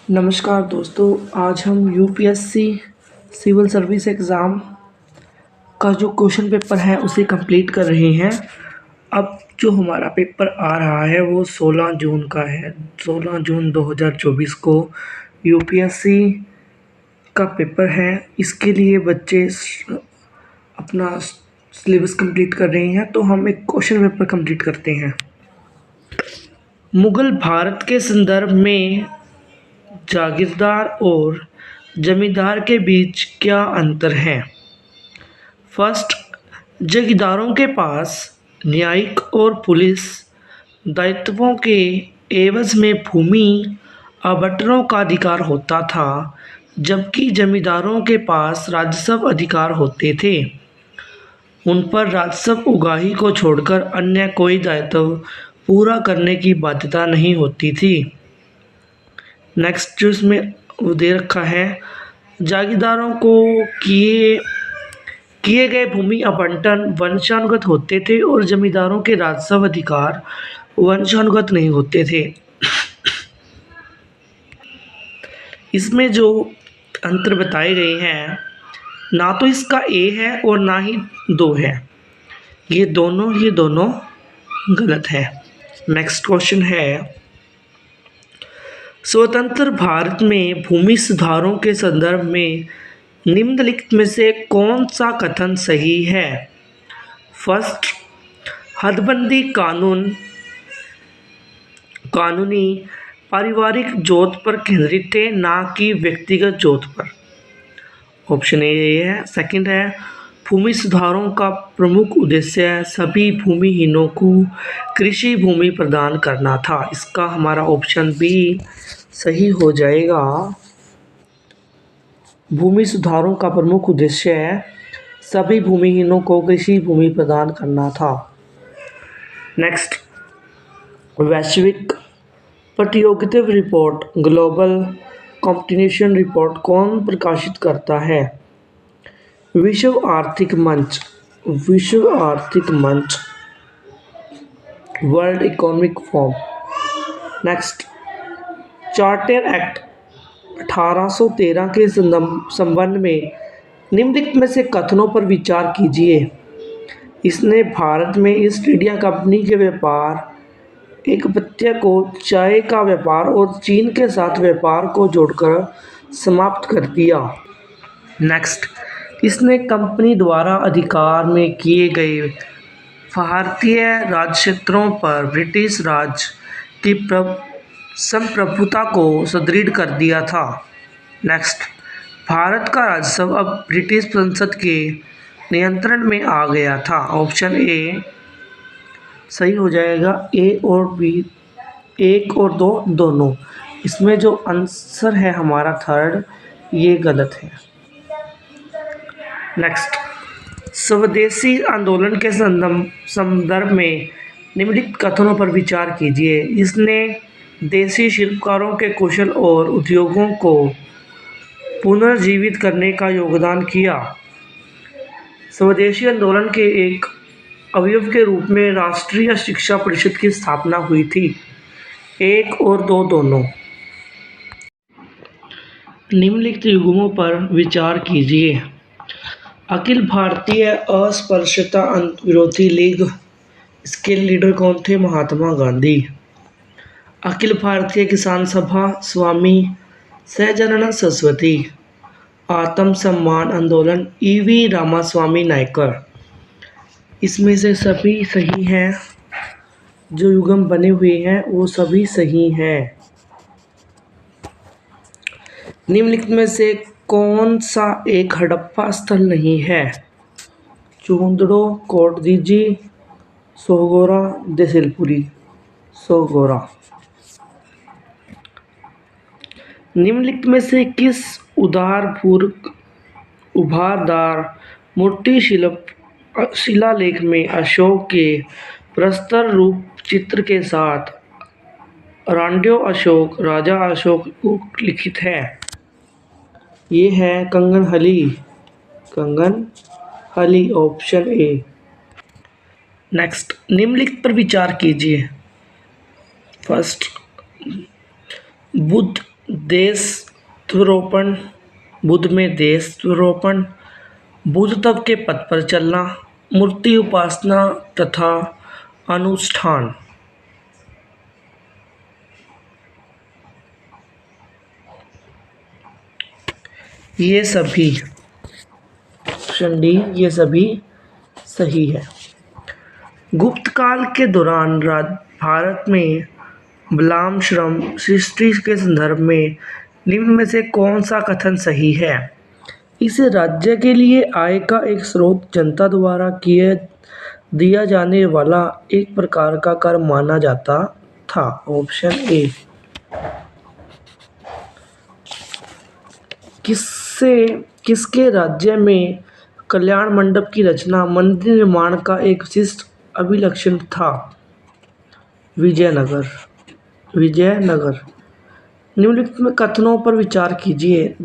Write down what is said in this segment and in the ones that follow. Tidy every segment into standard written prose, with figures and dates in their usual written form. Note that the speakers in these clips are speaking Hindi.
नमस्कार दोस्तों, आज हम यूपीएससी सिविल सर्विस एग्ज़ाम का जो क्वेश्चन पेपर है उसे कंप्लीट कर रहे हैं। अब जो हमारा पेपर आ रहा है वो 16 जून का है। 16 जून 2024 को यूपीएससी का पेपर है। इसके लिए बच्चे अपना सिलेबस कंप्लीट कर रहे हैं, तो हम एक क्वेश्चन पेपर कंप्लीट करते हैं। मुग़ल भारत के संदर्भ में जागीरदार और जमींदार के बीच क्या अंतर है? फर्स्ट, जागीरदारों के पास न्यायिक और पुलिस दायित्वों के एवज में भूमि आवंटनों का अधिकार होता था, जबकि जमींदारों के पास राजस्व अधिकार होते थे। उन पर राजस्व उगाही को छोड़कर अन्य कोई दायित्व पूरा करने की बाध्यता नहीं होती थी। नेक्स्ट जो इसमें दे रखा है, जागीरदारों को किए गए भूमि आवंटन वंशानुगत होते थे और जमींदारों के राजस्व अधिकार वंशानुगत नहीं होते थे। इसमें जो अंतर बताए गए हैं, ना तो इसका ए है और ना ही दो है, ये दोनों गलत है। नेक्स्ट क्वेश्चन है, स्वतंत्र भारत में भूमि सुधारों के संदर्भ में निम्नलिखित में से कौन सा कथन सही है? फर्स्ट, हदबंदी कानूनी पारिवारिक जोत पर केंद्रित थे, ना कि व्यक्तिगत जोत पर। ऑप्शन ए ये है। सेकंड है, भूमि सुधारों का प्रमुख उद्देश्य सभी भूमिहीनों को कृषि भूमि प्रदान करना था। इसका हमारा ऑप्शन बी सही हो जाएगा। भूमि सुधारों का प्रमुख उद्देश्य सभी भूमिहीनों को कृषि भूमि प्रदान करना था। नेक्स्ट, वैश्विक प्रतियोगिता रिपोर्ट ग्लोबल कॉम्पिटिशन रिपोर्ट कौन प्रकाशित करता है? विश्व आर्थिक मंच, world economic forum. Next, charter act 1813 के संबंध में निम्नलिखित में से कथनों पर विचार कीजिए। इसने भारत में ईस्ट इंडिया कंपनी के व्यापार एकपत्य को चाय का व्यापार और चीन के साथ व्यापार को जोड़कर समाप्त कर दिया। नेक्स्ट, इसने कंपनी द्वारा अधिकार में किए गए भारतीय राज्यक्षेत्रों पर ब्रिटिश राज की संप्रभुता को सुदृढ़ कर दिया था। नेक्स्ट, भारत का राजस्व अब ब्रिटिश संसद के नियंत्रण में आ गया था। ऑप्शन ए सही हो जाएगा। ए और बी, एक और दो दोनों। इसमें जो आंसर है हमारा थर्ड, ये गलत है। नेक्स्ट, स्वदेशी आंदोलन के संदर्भ में निम्नलिखित कथनों पर विचार कीजिए। इसने देसी शिल्पकारों के कौशल और उद्योगों को पुनर्जीवित करने का योगदान किया। स्वदेशी आंदोलन के एक अवयव के रूप में राष्ट्रीय शिक्षा परिषद की स्थापना हुई थी। एक और दो दोनों। निम्नलिखित युग्मों पर विचार कीजिए। अखिल भारतीय अस्पृश्यता विरोधी लीग, इसके लीडर कौन थे? महात्मा गांधी। अखिल भारतीय किसान सभा, स्वामी सहजानंद सरस्वती। आत्म सम्मान आंदोलन, ईवी रामास्वामी नायकर। इसमें से सभी सही हैं। जो युग्म बने हुए हैं वो सभी सही हैं। निम्नलिखित में से कौन सा एक हड़प्पा स्थल नहीं है? चूंदड़ो, कोटदीजी, सोगोरा, देसिलपुरी। सोगोरा। निम्नलिखित में से किस उभारदार मूर्ति शिलालेख में अशोक के प्रस्तर रूप चित्र के साथ रांड्यो अशोक, राजा अशोक लिखित है? ये है कंगन हली। Option A. नेक्स्ट, निम्नलिखित पर विचार कीजिए। फर्स्ट, बुद्ध देशत्वरोपण, बुद्ध में देशत्वरोपण, बुद्धत्व के पथ पर चलना, मूर्ति उपासना तथा अनुष्ठान। ये सभी ऑप्शन डी, ये सभी सही है। गुप्त काल के दौरान भारत में गुलाम श्रम सृष्टि के संदर्भ में निम्न में से कौन सा कथन सही है? इसे राज्य के लिए आय का एक स्रोत, जनता द्वारा दिया जाने वाला एक प्रकार का कर माना जाता था। Option A. किसके राज्य में कल्याण मंडप की रचना मंदिर निर्माण का एक विशिष्ट अभिलक्षण था? विजयनगर। निम्नलिखित में कथनों पर विचार कीजिए।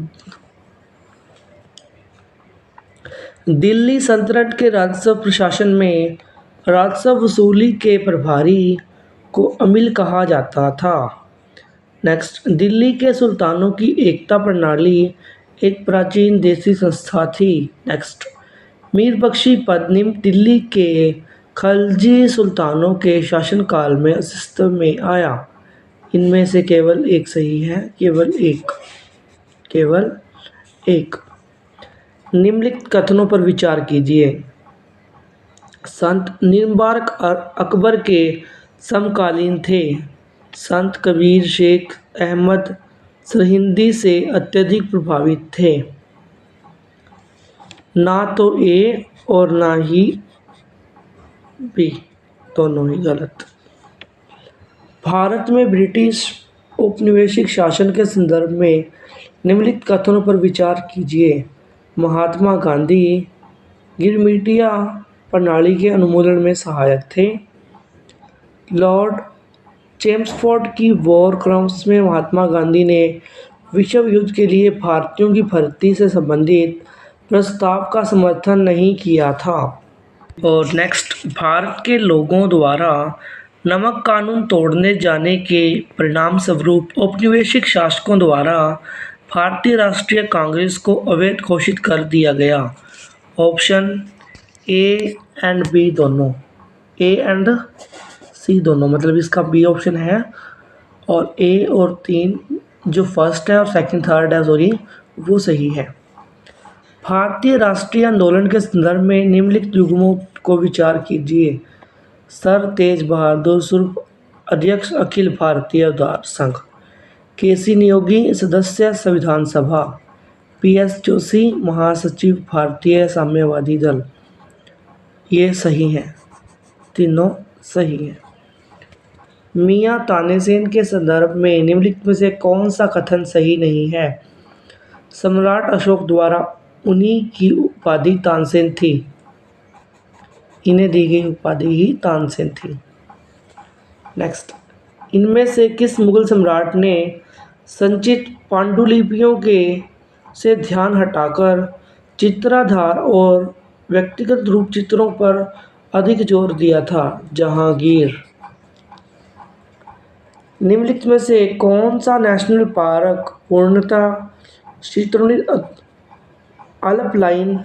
दिल्ली सल्तनत के राजस्व प्रशासन में राजस्व वसूली के प्रभारी को अमील कहा जाता था। नेक्स्ट, दिल्ली के सुल्तानों की एकता प्रणाली एक प्राचीन देसी संस्था थी। नेक्स्ट, मीर बख्शी पद निम्न दिल्ली के खलजी सुल्तानों के शासनकाल में अस्तित्व में आया। इनमें से केवल एक सही है, केवल एक। निम्नलिखित कथनों पर विचार कीजिए। संत निम्बार्क अकबर के समकालीन थे। संत कबीर शेख अहमद सरहिंदी से अत्यधिक प्रभावित थे। ना तो ए और ना ही बी, दोनों ही गलत। भारत में ब्रिटिश औपनिवेशिक शासन के संदर्भ में निम्नलिखित कथनों पर विचार कीजिए। महात्मा गांधी गिरमिटिया प्रणाली के उन्मूलन में सहायक थे। लॉर्ड चेम्सफोर्ड की वॉर क्राइम्स में महात्मा गांधी ने विश्व युद्ध के लिए भारतीयों की भर्ती से संबंधित प्रस्ताव का समर्थन नहीं किया था। और नेक्स्ट, भारत के लोगों द्वारा नमक कानून तोड़ने जाने के परिणाम स्वरूप औपनिवेशिक शासकों द्वारा भारतीय राष्ट्रीय कांग्रेस को अवैध घोषित कर दिया गया। ऑप्शन ए एंड बी दोनों, ए एंड सी दोनों, मतलब इसका बी ऑप्शन है। और ए और 3 जो फर्स्ट है और सेकंड थर्ड है, सॉरी, वो सही है। भारतीय राष्ट्रीय आंदोलन के संदर्भ में निम्नलिखित युग्मों को विचार कीजिए। सर तेज बहादुर सुर्ख अध्यक्ष अखिल भारतीय उदार संघ, केसी नियोगी सदस्य संविधान सभा, पीएस जोशी महासचिव भारतीय साम्यवादी दल। ये सही है, तीनों सही है। मियां तानेसेन के संदर्भ में निम्नलिखित में से कौन सा कथन सही नहीं है? सम्राट अशोक द्वारा उन्हीं की उपाधि तानसेन थी, इन्हें दी गई उपाधि ही तानसेन थी। नेक्स्ट, इनमें से किस मुगल सम्राट ने संचित पांडुलिपियों के से ध्यान हटाकर चित्राधार और व्यक्तिगत रूप चित्रों पर अधिक जोर दिया था? जहांगीर। निम्नलिखित में से कौन सा नेशनल पार्क पूर्णतः शीतोष्ण अल्पाइन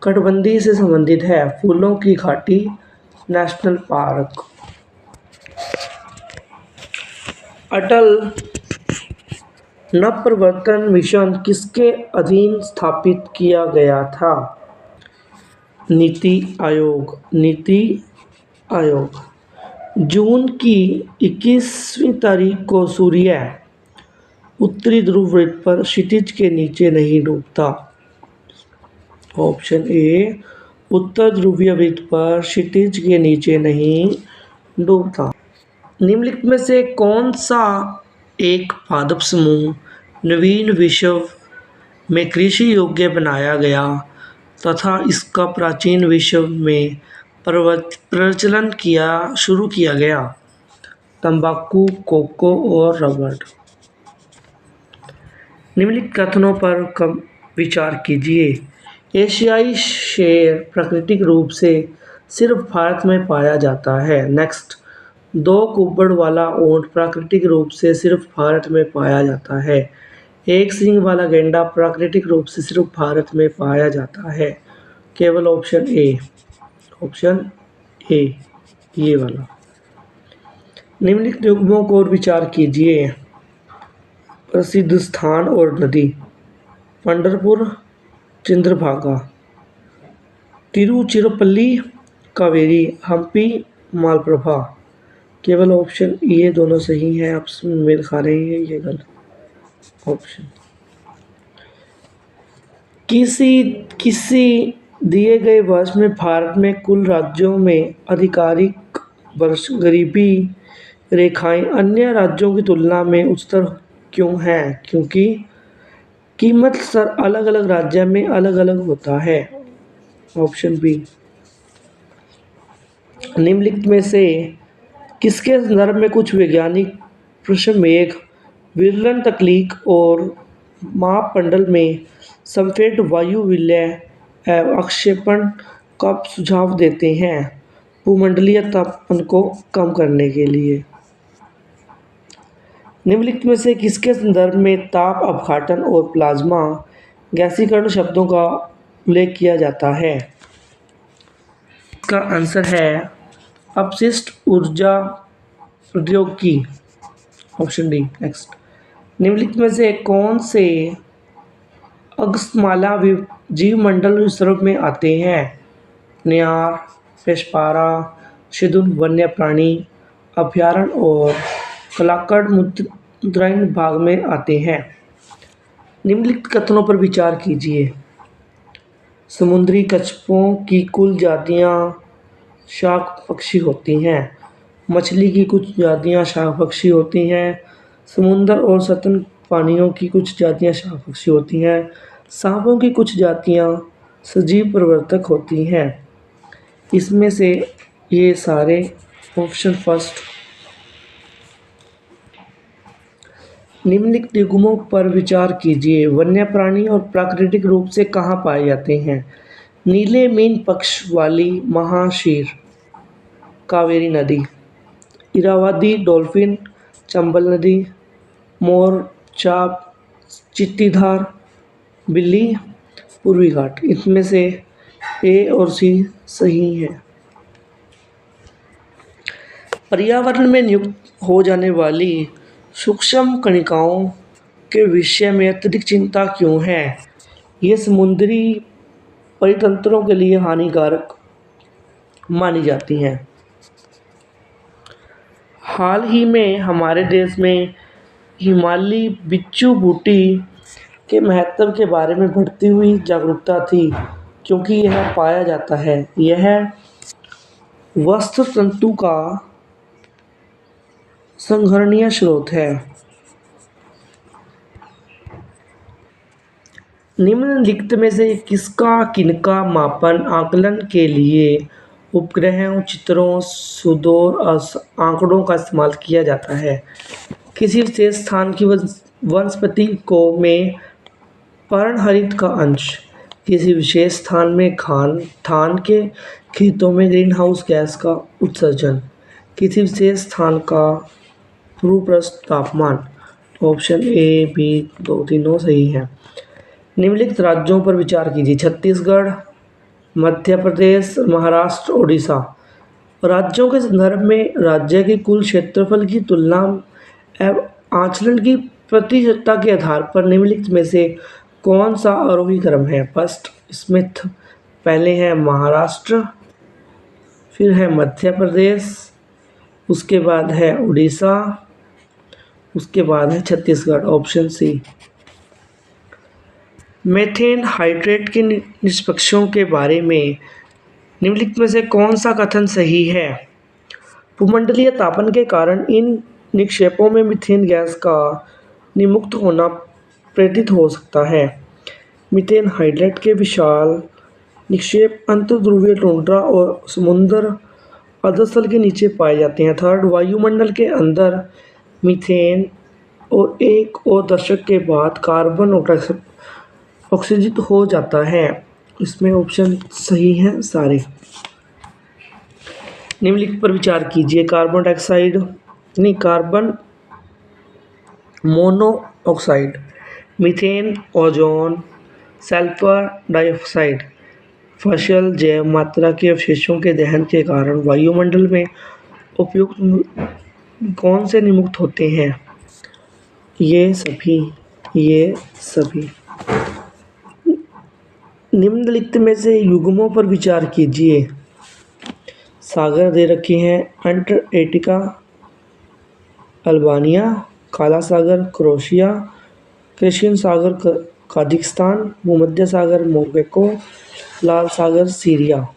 कटिबंधीय से संबंधित है? फूलों की घाटी नेशनल पार्क। अटल नवप्रवर्तन मिशन किसके अधीन स्थापित किया गया था? नीति आयोग। जून की 21वीं तारीख को सूर्य उत्तरी ध्रुव वृत्त पर क्षितिज के नीचे नहीं डूबता। ऑप्शन ए, उत्तर ध्रुवीय वृत्त पर क्षितिज के नीचे नहीं डूबता। निम्नलिखित में से कौन सा एक पादप समूह नवीन विश्व में कृषि योग्य बनाया गया तथा इसका प्राचीन विश्व में प्रचलन शुरू किया गया? तंबाकू, कोको और रबड़। निम्नलिखित कथनों पर विचार कीजिए। एशियाई शेर प्राकृतिक रूप से सिर्फ भारत में पाया जाता है। नेक्स्ट, दो कुब्बड़ वाला ऊंट प्राकृतिक रूप से सिर्फ भारत में पाया जाता है। एक सींग वाला गैंडा प्राकृतिक रूप से सिर्फ भारत में पाया जाता है। केवल ऑप्शन ए, ऑप्शन ए ये वाला। निम्नलिखित युग्मों को और विचार कीजिए। प्रसिद्ध स्थान और नदी: पंढरपुर, चंद्रभागा, तिरुचिरापल्ली, कावेरी, हम्पी, मालप्रभा। केवल ऑप्शन ये दोनों सही हैं, आपस में मेल खा रहे हैं, ये गलत ऑप्शन। किसी दिए गए वर्ष में भारत में कुल राज्यों में आधिकारिक वर्ष गरीबी रेखाएं अन्य राज्यों की तुलना में उच्चतर क्यों हैं? क्योंकि कीमत स्तर अलग अलग राज्य में अलग अलग होता है। Option B. निम्नलिखित में से किसके संदर्भ में कुछ वैज्ञानिक प्रश्नमेघ, विरलन तकनीक और मापमंडल में समफेट वायु विलय एवं अक्षेपण का सुझाव देते हैं भूमंडलीय तापमान को कम करने के लिए? निम्नलिखित में से किसके संदर्भ में ताप अपघटन और प्लाज्मा गैसीकरण शब्दों का उल्लेख किया जाता है? इसका आंसर है अपशिष्ट ऊर्जा प्रौद्योगिकी, ऑप्शन डी। नेक्स्ट, निम्नलिखित में से कौन से अगस्त्यमाला जीवमंडल स्वरूप में आते हैं? न्यार, पेशपारा, सिंधु वन्य प्राणी अभयारण्य और कलाकड़ मुद्राइन भाग में आते हैं। निम्नलिखित कथनों पर विचार कीजिए। समुद्री कछुओं की कुल जातियां शाक पक्षी होती हैं। मछली की कुछ जातियां शाक पक्षी होती हैं। समुद्र और सतन पानियों की कुछ जातियां शाक पक्षी होती हैं। सांपों की कुछ जातियां सजीव प्रवर्तक होती हैं। इसमें से ये सारे ऑप्शन फर्स्ट। निम्नलिखित युग्मों पर विचार कीजिए। वन्य प्राणी और प्राकृतिक रूप से कहाँ पाए जाते हैं? नीले मीन पक्ष वाली महाशीर, कावेरी नदी। इरावदी डॉल्फिन, चंबल नदी। मोर, चाप, चिट्टीधार, बिल्ली, पूर्वी घाट। इसमें से ए और सी सही है। पर्यावरण में नियुक्त हो जाने वाली सूक्ष्म कणिकाओं के विषय में अत्यधिक चिंता क्यों है? ये समुद्री परितंत्रों के लिए हानिकारक मानी जाती हैं। हाल ही में हमारे देश में हिमालयी बिच्छू बूटी के महत्व के बारे में बढ़ती हुई जागरूकता थी, क्योंकि यह पाया जाता है यह वस्त्र तंतु का संग्रहणीय स्रोत है। निम्नलिखित में से किनका मापन आकलन के लिए उपग्रहों, चित्रों, सुदूर आंकड़ों का इस्तेमाल किया जाता है? किसी विशेष स्थान की वनस्पति को में पर्णहरित का अंश, किसी विशेष स्थान में धान के खेतों में ग्रीन हाउस गैस का उत्सर्जन, किसी विशेष स्थान का भूपृष्ठ तापमान। ऑप्शन ए, बी, दो तीनों सही है। निम्नलिखित राज्यों पर विचार कीजिए। छत्तीसगढ़, मध्य प्रदेश, महाराष्ट्र, उड़ीसा। राज्यों के संदर्भ में राज्य के कुल क्षेत्रफल की तुलना एवं आचरण की प्रतिशतता के आधार पर निम्नलिखित में से कौन सा आरोही क्रम है? फर्स्ट स्मिथ, पहले है महाराष्ट्र, फिर है मध्य प्रदेश, उसके बाद है उड़ीसा, उसके बाद है Chhattisgarh. Option C. Methane hydrate के निष्पक्षों के बारे में निम्नलिखित में से कौन सा कथन सही है? भूमंडलीय तापन के कारण इन निक्षेपों में मीथेन गैस का निर्मुक्त होना प्रेरित हो सकता है। मीथेन हाइड्रेट के विशाल निक्षेप अंतर्ध्रुवीय टुंड्रा और समुद्र अधोतल के नीचे पाए जाते हैं। थर्ड, वायुमंडल के अंदर मीथेन और एक और दशक के बाद कार्बन ऑक्सीजित हो जाता है। इसमें ऑप्शन सही हैं सारे। निम्नलिखित पर विचार कीजिए। कार्बन डाइऑक्साइड नहीं, carbon monoxide, methane, ozone, sulphur dioxide फसल जैव मात्रा के अवशेषों के दहन के कारण वायुमंडल में उपयुक्त कौन से निर्मुक्त होते हैं? ये सभी। निम्नलिखित में से युग्मों पर विचार कीजिए। सागर दे रखे हैं, अंटार्कटिका अल्बानिया, काला सागर क्रोएशिया, कैस्पियन सागर कजाकिस्तान, भूमध्य सागर मोरक्को, लाल सागर सीरिया।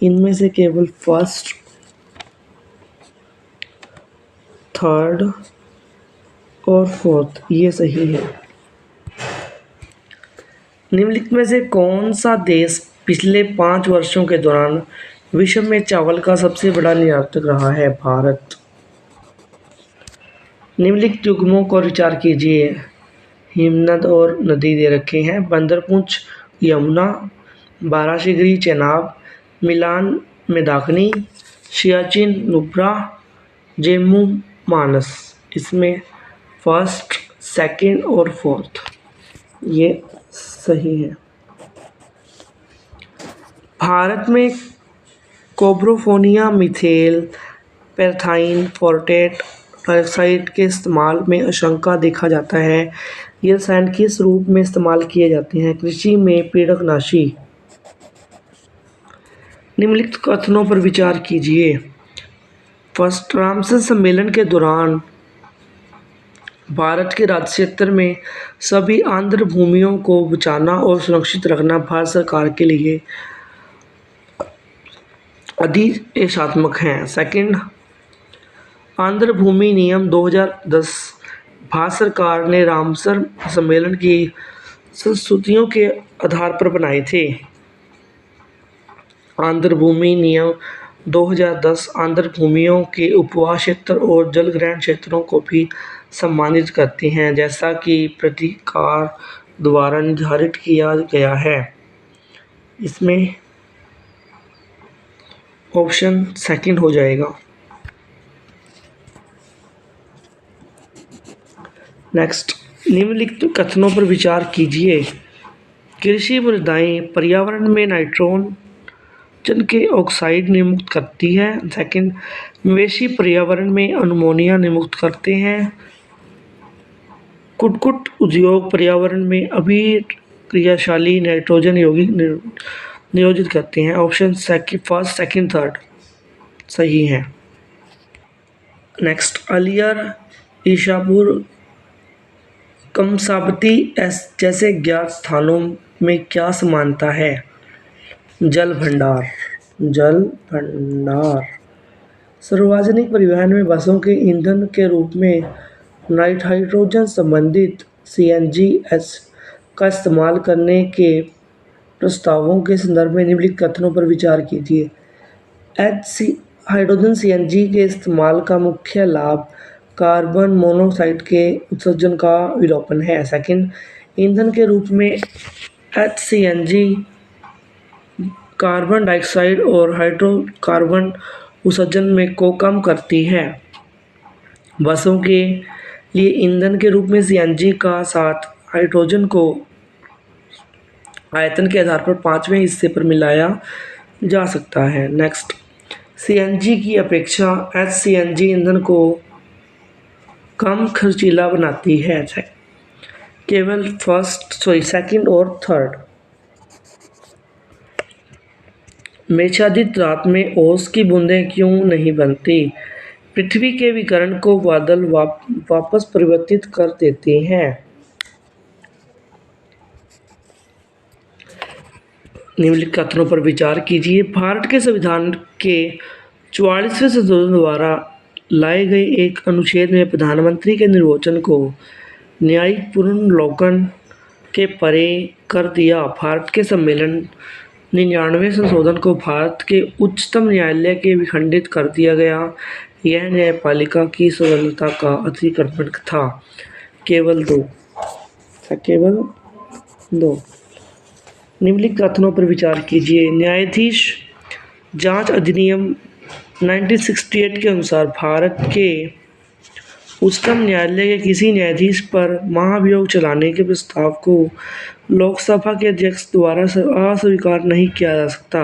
इनमें से केवल फर्स्ट, थर्ड और फोर्थ ये सही है। निम्नलिखित में से कौन सा देश पिछले 5 वर्षों के दौरान विश्व में चावल का सबसे बड़ा निर्यातक रहा है? भारत। निम्नलिखित युग्मों पर विचार कीजिए। हिमनद और नदी दे रखे हैं, बंदरपुंछ यमुना, बाराशिगरी चेनाब, मिलान मेदाकिनी, सियाचिन नुब्रा, जेमू मानस। इसमें फर्स्ट, सेकंड और फोर्थ ये सही है। भारत में कोब्रोफोनिया मिथेल पैराथाइन फोर्टेट डाइऑक्साइड के इस्तेमाल में आशंका देखा जाता है। ये रसायन किस रूप में इस्तेमाल किए जाते हैं? कृषि में पीड़कनाशी। निम्नलिखित कथनों पर विचार कीजिए। फर्स्ट, रामसर सम्मेलन के दौरान भारत के राज्य क्षेत्र में सभी आंध्र भूमियों को बचाना और सुरक्षित रखना भारत सरकार के लिए अधिदेशात्मक है। सेकंड, आंध्र भूमि नियम 2010 भारत सरकार ने रामसर सम्मेलन की संस्तुतियों के आधार पर बनाए थे। आंध्र भूमि नियम 2010 आंध्र भूमियों के उपवास क्षेत्र और जलग्रहण क्षेत्रों को भी सम्मानित करते हैं, जैसा कि प्राधिकार द्वारा निर्धारित किया गया है। इसमें ऑप्शन सेकंड हो जाएगा। नेक्स्ट, निम्नलिखित कथनों पर विचार कीजिए। कृषि मृदाएं पर्यावरण में नाइट्रोजन के ऑक्साइड निर्मुक्त करती है। सेकंड, मवेशी पर्यावरण में अमोनिया निर्मुक्त करते हैं। कुक्कुट उद्योग पर्यावरण में अभिक्रियाशील नाइट्रोजन यौगिक नियोजित करते हैं। ऑप्शन फर्स्ट, सेकंड, थर्ड सही है। नेक्स्ट, अलियर, ईशापुर, कमसाबती जैसे ज्ञात स्थानों में क्या समानता है? जल भंडार। सार्वजनिक परिवहन में बसों के ईंधन के रूप में हाइड्रोजन संबंधित CNGs का इस्तेमाल करने के प्रस्तावों के संदर्भ में निम्नलिखित कथनों पर विचार कीजिए। हाइड्रोजन CNG के इस्तेमाल का मुख्य लाभ कार्बन मोनोऑक्साइड के उत्सर्जन का विलोपन है। सेकंड, ईंधन के रूप में HCNG कार्बन डाइऑक्साइड और हाइड्रोकार्बन उत्सर्जन में को कम करती है। बसों के लिए ईंधन के रूप में CNG का साथ हाइड्रोजन को आयतन के आधार पर 5वें हिस्से पर मिलाया जा सकता है। नेक्स्ट, CNG की अपेक्षा HCNG ईंधन को कम खर्चीला बनाती है। केवल सेकंड और थर्ड। मेघाच्छादित रात में ओस की बूंदें क्यों नहीं बनती? पृथ्वी के विकिरण को बादल वापस परिवर्तित कर देते हैं। निम्नलिखित कथनों पर विचार कीजिए। भारत के संविधान के 44वें संशोधन द्वारा लाए गए एक अनुच्छेद में प्रधानमंत्री के निर्वाचन को न्यायिक पुनर्विलोकन के परे कर दिया। भारत के सम्मेलन 99वें संशोधन को भारत के उच्चतम न्यायालय के विखंडित कर दिया गया। यह न्यायपालिका की स्वतंत्रता का अतिक्रमण था। केवल दो। निम्नलिखित कथनों पर विचार कीजिए। न्यायाधीश जांच अधिनियम 1968 के अनुसार भारत के उच्चतम न्यायालय के किसी न्यायाधीश पर महाभियोग चलाने के प्रस्ताव को लोकसभा के अध्यक्ष द्वारा अस्वीकार नहीं किया जा सकता।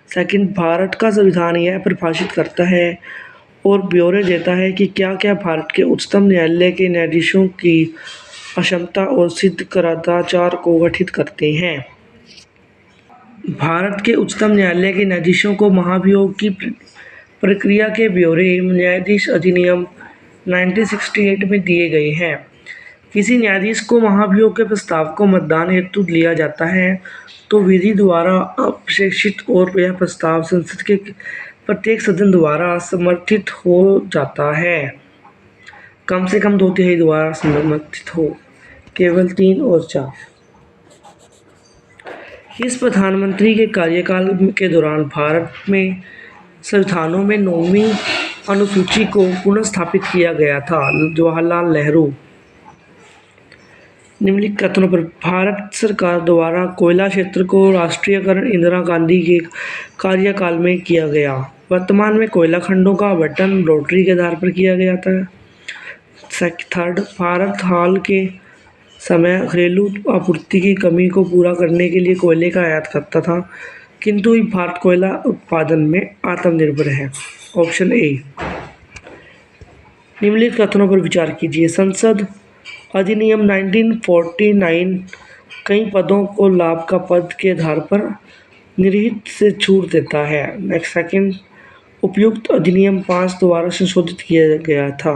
सेकंड, भारत का संविधान यह परिभाषित करता है और ब्यौरे देता है कि क्या भारत के उच्चतम न्यायालय के न्यायाधीशों की अक्षमता और सिद्ध कदाचार को गठित करते हैं। भारत के उच्चतम न्यायालय के न्यायाधीशों को महाभियोग की प्रक्रिया के ब्यौरे न्यायाधीश अधिनियम 1968 में दिए गए हैं। किसी न्यायाधीश को महाभियोग के प्रस्ताव को मतदान हेतु लिया जाता है तो विधि द्वारा अपेक्षित और यह प्रस्ताव संसद के प्रत्येक सदन द्वारा समर्थित हो जाता है। कम से कम 2/3 द्वारा समर्थित हो, केवल 3 और 4। इस प्रधानमंत्री के कार्यकाल के दौरान भारत में संविधानों में 9वीं अनुसूची को पुनर्स्थापित किया गया था। जवाहरलाल नेहरू। निम्नलिखित कथनों पर भारत सरकार द्वारा कोयला क्षेत्र को राष्ट्रीयकरण इंदिरा गांधी के कार्यकाल में किया गया। वर्तमान में कोयला खंडों का आवंटन लॉटरी के आधार पर किया गया था। थर्ड, भारत हाल के समय घरेलू आपूर्ति की कमी को पूरा करने के लिए कोयले का आयात करता था, किंतु भारत कोयला उत्पादन में आत्मनिर्भर है। Option A. निम्नलिखित कथनों पर विचार कीजिए। संसद अधिनियम 1949 कई पदों को लाभ का पद के आधार पर निहित से छूट देता है। नेक्स्ट, सेकंड, उपयुक्त अधिनियम 5 द्वारा संशोधित किया गया था।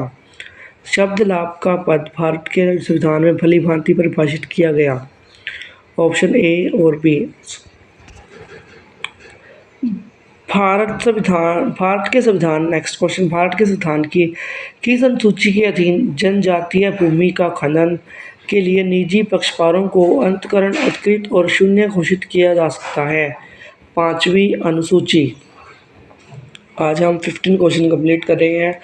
शब्द लाभ का पद भारत के संविधान में भली भांति परिभाषित किया गया। ऑप्शन ए और बी। भारत के संविधान नेक्स्ट क्वेश्चन, भारत के संविधान की किस अनुसूची के अधीन जनजातीय भूमि का खनन के लिए निजी पक्षकारों को अंतःकरण, अधिकृत और शून्य घोषित किया जा सकता है? 5वीं अनुसूची। आज हम 15 क्वेश्चन कंप्लीट कर रहे हैं।